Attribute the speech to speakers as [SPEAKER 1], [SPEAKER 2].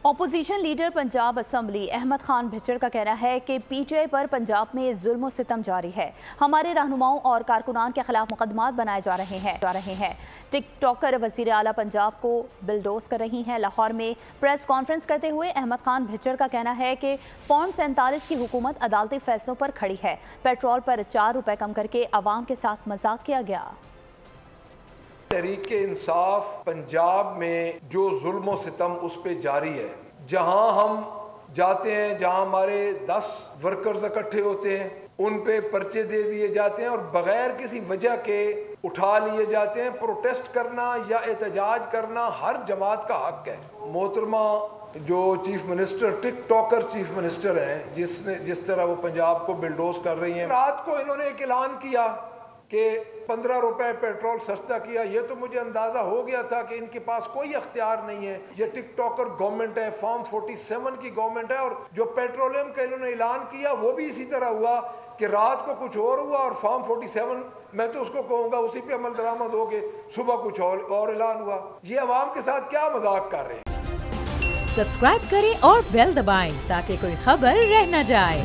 [SPEAKER 1] Opposition leader Punjab assembly Ahmed Khan Bhachar کا کہنا ہے کہ پی ٹی آئی پر پنجاب میں ظلم و ستم جاری ہے۔ ہمارے رہنماؤں اور کارکنان کے خلاف مقدمات بنائے جا رہے ہیں۔ ٹک ٹاکر وزیر اعلیٰ پنجاب کو بلڈوز کر رہی ہیں۔ لاہور میں پریس کانفرنس کرتے ہوئے احمد خان بھچڑ کا کہنا ہے کہ فارم 47 کی حکومت عدالتی فیصلوں پر کھڑی ہے۔ پیٹرول پر 4 روپے کم کر کے عوام کے ساتھ مذاق کیا گیا۔
[SPEAKER 2] تحریک انصاف پنجاب میں جو ظلم و ستم اس پہ جاری ہے، جہاں ہم جاتے ہیں، جہاں ہمارے 10 ورکرز اکٹھے ہوتے ہیں، ان پہ پرچے دے دیے جاتے ہیں اور بغیر کسی وجہ کے اٹھا لیے جاتے ہیں۔ پروٹیسٹ کرنا یا احتجاج کرنا ہر جماعت کا حق ہے۔ محترمہ جو چیف منسٹر ٹک ٹاکر چیف منسٹر ہیں، جس طرح وہ پنجاب کو بلڈوز کر رہی ہیں، رات کو انہوں نے ایک اعلان کیا کہ 15 روپے پیٹرول سستا کیا۔ یہ تو مجھے اندازہ ہو گیا تھا کہ ان کے پاس کوئی اختیار نہیں ہے۔ یہ ٹک ٹاکر گورنمنٹ ہے، فارم 47 کی گورنمنٹ ہے، اور جو پیٹرولیم کا انہوں نے اعلان کیا وہ بھی اسی طرح ہوا کہ رات کو کچھ اور ہوا، اور فارم 47 میں تو اس کو کہوں گا اسی پہ عمل درآمد ہو گئے، صبح کچھ اور اعلان ہوا۔ یہ عوام کے ساتھ کیا مذاق کر رہے ہیں؟
[SPEAKER 3] سبسکرائب کریں اور بیل دبائیں تاکہ کوئی خبر رہ نہ جائے۔